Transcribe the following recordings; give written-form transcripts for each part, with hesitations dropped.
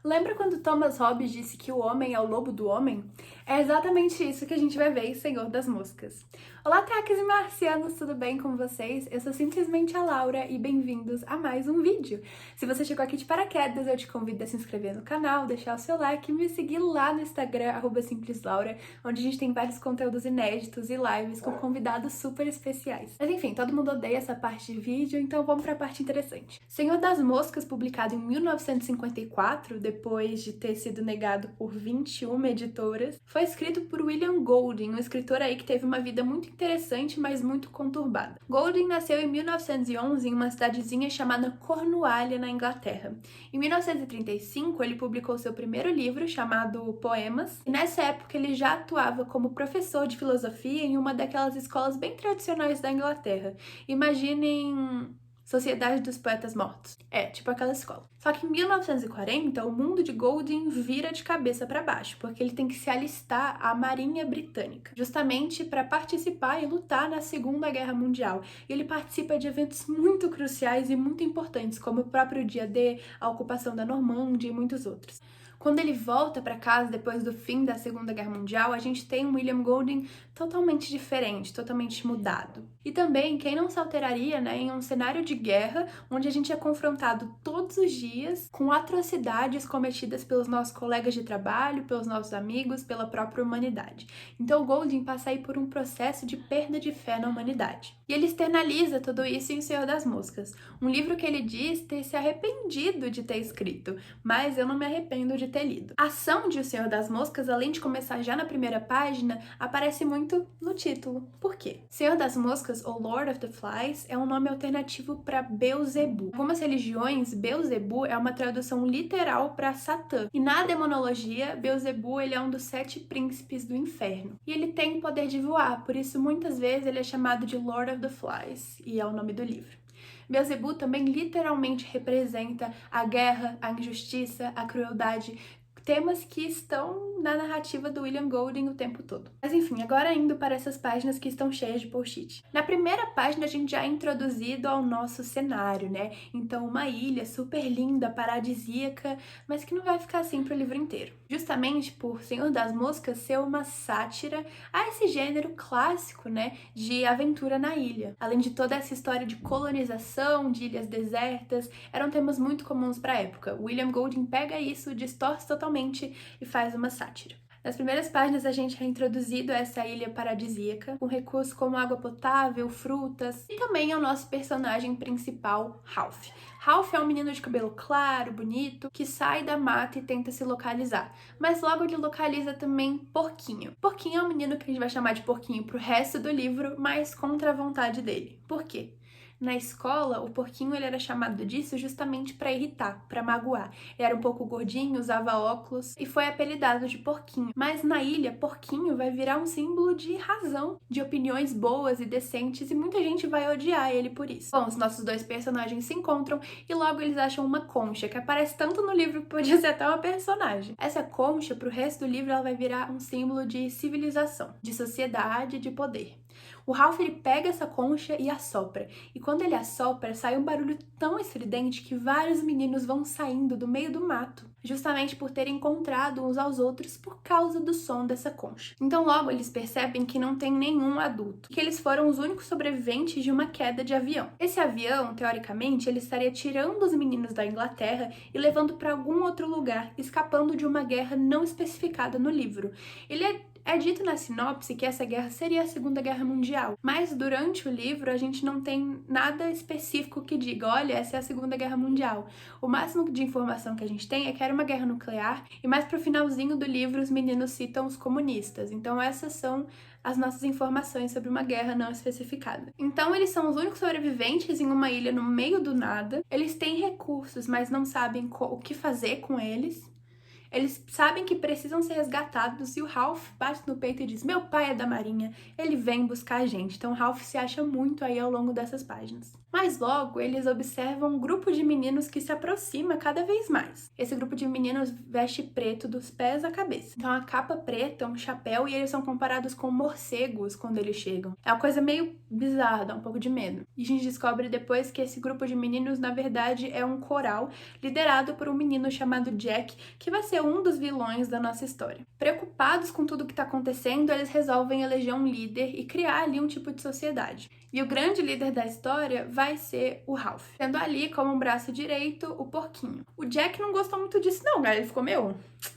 Lembra quando Thomas Hobbes disse que o homem é o lobo do homem? É exatamente isso que a gente vai ver em Senhor das Moscas. Olá, terráqueos e marcianos, tudo bem com vocês? Eu sou simplesmente a Laura e bem-vindos a mais um vídeo. Se você chegou aqui de paraquedas, eu te convido a se inscrever no canal, deixar o seu like e me seguir lá no Instagram, @simpleslaura, onde a gente tem vários conteúdos inéditos e lives com convidados super especiais. Mas enfim, todo mundo odeia essa parte de vídeo, então vamos para a parte interessante. Senhor das Moscas, publicado em 1954, depois de ter sido negado por 21 editoras, foi escrito por William Golding, um escritor aí que teve uma vida muito interessante, mas muito conturbada. Golding nasceu em 1911 em uma cidadezinha chamada Cornualha, na Inglaterra. Em 1935, ele publicou seu primeiro livro, chamado Poemas, e nessa época ele já atuava como professor de filosofia em uma daquelas escolas bem tradicionais da Inglaterra. Imaginem Sociedade dos Poetas Mortos. É, tipo aquela escola. Só que em 1940, o mundo de Golding vira de cabeça para baixo, porque ele tem que se alistar à Marinha Britânica, justamente para participar e lutar na Segunda Guerra Mundial. E ele participa de eventos muito cruciais e muito importantes, como o próprio Dia D, a ocupação da Normândia e muitos outros. Quando ele volta para casa depois do fim da Segunda Guerra Mundial, a gente tem um William Golding totalmente diferente, totalmente mudado. E também, quem não se alteraria, né, em um cenário de guerra, onde a gente é confrontado todos os dias com atrocidades cometidas pelos nossos colegas de trabalho, pelos nossos amigos, pela própria humanidade. Então, o Golding passa aí por um processo de perda de fé na humanidade. E ele externaliza tudo isso em O Senhor das Moscas, um livro que ele diz ter se arrependido de ter escrito, mas eu não me arrependo de ter lido. A ação de O Senhor das Moscas, além de começar já na primeira página, aparece muito no título. Por quê? Senhor das Moscas, ou Lord of the Flies, é um nome alternativo para Beelzebub. Em algumas religiões, Beelzebub é uma tradução literal para Satã. E na demonologia, Beelzebub ele é um dos 7 príncipes do inferno. E ele tem o poder de voar, por isso muitas vezes ele é chamado de Lord of the Flies, e é o nome do livro. Beelzebub também literalmente representa a guerra, a injustiça, a crueldade, temas que estão na narrativa do William Golding o tempo todo. Mas enfim, agora indo para essas páginas que estão cheias de post-it. Na primeira página a gente já é introduzido ao nosso cenário, né? Então uma ilha super linda, paradisíaca, mas que não vai ficar assim pro livro inteiro. Justamente por Senhor das Moscas ser uma sátira a esse gênero clássico, né, de aventura na ilha. Além de toda essa história de colonização, de ilhas desertas, eram temas muito comuns para a época. William Golding pega isso, distorce totalmente e faz uma sátira. Nas primeiras páginas a gente é introduzido a essa ilha paradisíaca, com recursos como água potável, frutas, e também ao nosso personagem principal, Ralph. Ralph é um menino de cabelo claro, bonito, que sai da mata e tenta se localizar, mas logo ele localiza também Porquinho. Porquinho é um menino que a gente vai chamar de Porquinho pro resto do livro, mas contra a vontade dele. Por quê? Na escola, o Porquinho ele era chamado disso justamente para irritar, para magoar. Ele era um pouco gordinho, usava óculos e foi apelidado de Porquinho. Mas na ilha, Porquinho vai virar um símbolo de razão, de opiniões boas e decentes, e muita gente vai odiar ele por isso. Bom, os nossos dois personagens se encontram e logo eles acham uma concha, que aparece tanto no livro que podia ser até uma personagem. Essa concha, pro resto do livro, ela vai virar um símbolo de civilização, de sociedade, de poder. O Ralph ele pega essa concha e assopra, e quando ele assopra, sai um barulho tão estridente que vários meninos vão saindo do meio do mato, justamente por terem encontrado uns aos outros por causa do som dessa concha. Então logo eles percebem que não tem nenhum adulto, que eles foram os únicos sobreviventes de uma queda de avião. Esse avião, teoricamente, ele estaria tirando os meninos da Inglaterra e levando para algum outro lugar, escapando de uma guerra não especificada no livro. É dito na sinopse que essa guerra seria a Segunda Guerra Mundial, mas durante o livro a gente não tem nada específico que diga, olha, essa é a Segunda Guerra Mundial. O máximo de informação que a gente tem é que era uma guerra nuclear, e mais pro finalzinho do livro os meninos citam os comunistas. Então essas são as nossas informações sobre uma guerra não especificada. Então eles são os únicos sobreviventes em uma ilha no meio do nada, eles têm recursos, mas não sabem o que fazer com eles. Eles sabem que precisam ser resgatados e o Ralph bate no peito e diz: meu pai é da Marinha, ele vem buscar a gente. Então o Ralph se acha muito aí ao longo dessas páginas. Mas logo eles observam um grupo de meninos que se aproxima cada vez mais. Esse grupo de meninos veste preto dos pés à cabeça. Então a capa preta, um chapéu, e eles são comparados com morcegos quando eles chegam. É uma coisa meio bizarra, dá um pouco de medo. E a gente descobre depois que esse grupo de meninos, na verdade, é um coral liderado por um menino chamado Jack, que vai ser um dos vilões da nossa história. Preocupados com tudo que está acontecendo, eles resolvem eleger um líder e criar ali um tipo de sociedade. E o grande líder da história vai ser o Ralph, tendo ali como um braço direito o porquinho. O Jack não gostou muito disso não, cara. Ele ficou,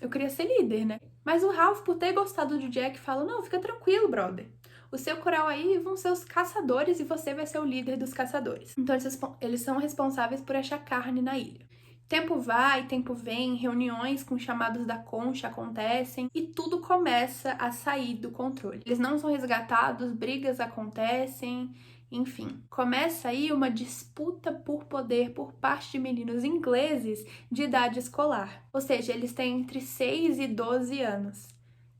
eu queria ser líder, né? Mas o Ralph, por ter gostado do Jack, fala, não, fica tranquilo, brother. O seu coral aí vão ser os caçadores e você vai ser o líder dos caçadores. Então eles são responsáveis por achar carne na ilha. Tempo vai, tempo vem, reuniões com chamados da concha acontecem e tudo começa a sair do controle. Eles não são resgatados, brigas acontecem, enfim. Começa aí uma disputa por poder por parte de meninos ingleses de idade escolar. Ou seja, eles têm entre 6 e 12 anos.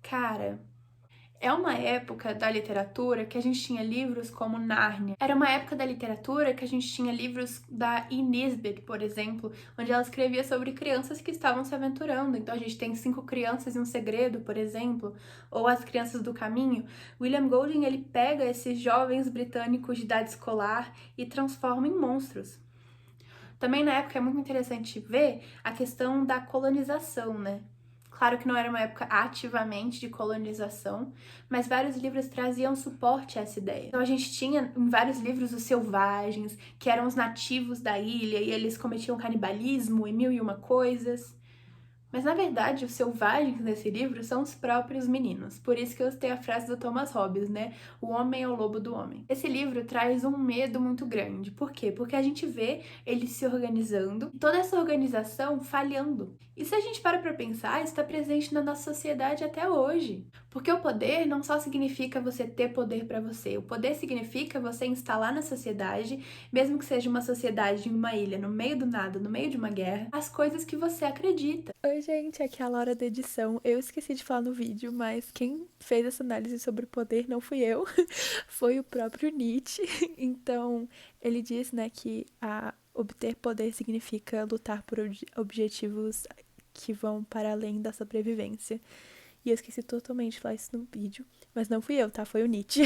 Cara, é uma época da literatura que a gente tinha livros como Nárnia. Era uma época da literatura que a gente tinha livros da E. Nesbit, por exemplo, onde ela escrevia sobre crianças que estavam se aventurando. Então a gente tem 5 Crianças e um Segredo, por exemplo, ou As Crianças do Caminho. William Golding, ele pega esses jovens britânicos de idade escolar e transforma em monstros. Também na época é muito interessante ver a questão da colonização, né? Claro que não era uma época ativamente de colonização, mas vários livros traziam suporte a essa ideia. Então a gente tinha em vários livros os selvagens, que eram os nativos da ilha e eles cometiam canibalismo e mil e uma coisas. Mas na verdade, os selvagens nesse livro são os próprios meninos. Por isso que eu citei a frase do Thomas Hobbes, né? O homem é o lobo do homem. Esse livro traz um medo muito grande. Por quê? Porque a gente vê eles se organizando, toda essa organização falhando. E se a gente para pra pensar, isso está presente na nossa sociedade até hoje. Porque o poder não só significa você ter poder para você. O poder significa você instalar na sociedade, mesmo que seja uma sociedade em uma ilha, no meio do nada, no meio de uma guerra, as coisas que você acredita. Oi, gente, aqui é a Laura da edição. Eu esqueci de falar no vídeo, mas quem fez essa análise sobre poder não fui eu, foi o próprio Nietzsche. Então, ele diz, né, que obter poder significa lutar por objetivos que vão para além da sobrevivência. E eu esqueci totalmente de falar isso no vídeo, mas não fui eu, tá? Foi o Nietzsche.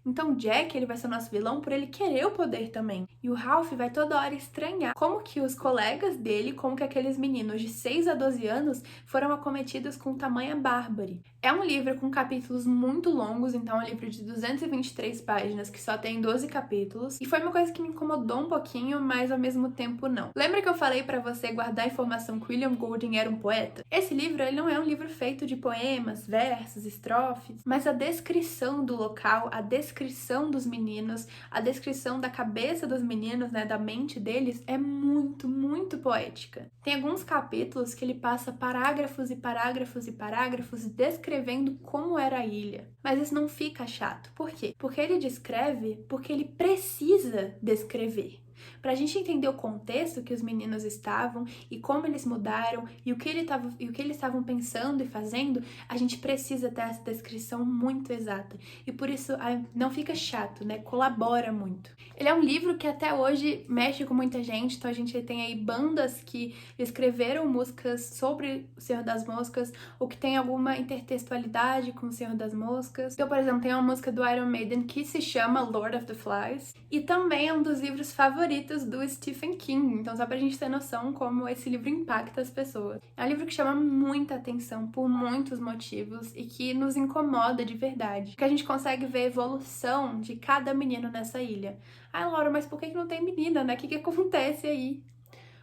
Então Jack, ele vai ser o nosso vilão por ele querer o poder também. E o Ralph vai toda hora estranhar como que os colegas dele, como que aqueles meninos de 6 a 12 anos foram acometidos com tamanha bárbare. É um livro com capítulos muito longos, então é um livro de 223 páginas que só tem 12 capítulos. E foi uma coisa que me incomodou um pouquinho, mas ao mesmo tempo não. Lembra que eu falei pra você guardar a informação que William Golding era um poeta? Esse livro, ele não é um livro feito de poemas, versos, estrofes, mas a descrição do local, a descrição dos meninos, a descrição da cabeça dos meninos, né, da mente deles, é muito, muito poética. Tem alguns capítulos que ele passa parágrafos e parágrafos e parágrafos descrevendo como era a ilha. Mas isso não fica chato. Por quê? Porque ele descreve porque ele precisa descrever. Pra gente entender o contexto que os meninos estavam e como eles mudaram e o que eles estavam pensando e fazendo, a gente precisa ter essa descrição muito exata. E por isso não fica chato, né? Colabora muito. Ele é um livro que até hoje mexe com muita gente, então a gente tem aí bandas que escreveram músicas sobre o Senhor das Moscas ou que tem alguma intertextualidade com o Senhor das Moscas. Então, por exemplo, tem uma música do Iron Maiden que se chama Lord of the Flies e também é um dos livros favoritos do Stephen King, então só pra gente ter noção como esse livro impacta as pessoas. É um livro que chama muita atenção por muitos motivos e que nos incomoda de verdade, porque a gente consegue ver a evolução de cada menino nessa ilha. Ai, Laura, mas por que não tem menina, né? O que acontece aí?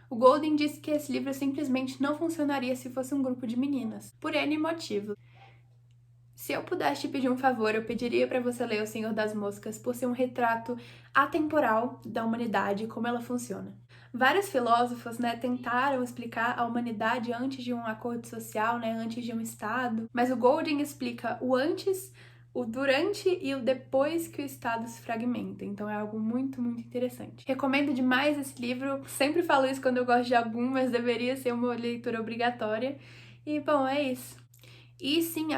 O Golding disse que esse livro simplesmente não funcionaria se fosse um grupo de meninas, por N motivos. Se eu pudesse te pedir um favor, eu pediria para você ler O Senhor das Moscas por ser um retrato atemporal da humanidade e como ela funciona. Vários filósofos, né, tentaram explicar a humanidade antes de um acordo social, né, antes de um Estado, mas o Golding explica o antes, o durante e o depois que o Estado se fragmenta. Então é algo muito, muito interessante. Recomendo demais esse livro, sempre falo isso quando eu gosto de algum, mas deveria ser uma leitura obrigatória. E, bom, é isso. E sim,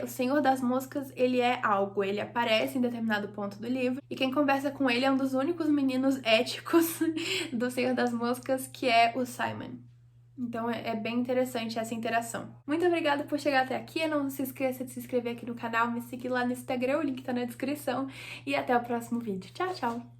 o Senhor das Moscas, ele é algo, ele aparece em determinado ponto do livro, e quem conversa com ele é um dos únicos meninos éticos do Senhor das Moscas, que é o Simon. Então é bem interessante essa interação. Muito obrigada por chegar até aqui, não se esqueça de se inscrever aqui no canal, me seguir lá no Instagram, o link tá na descrição, e até o próximo vídeo. Tchau, tchau!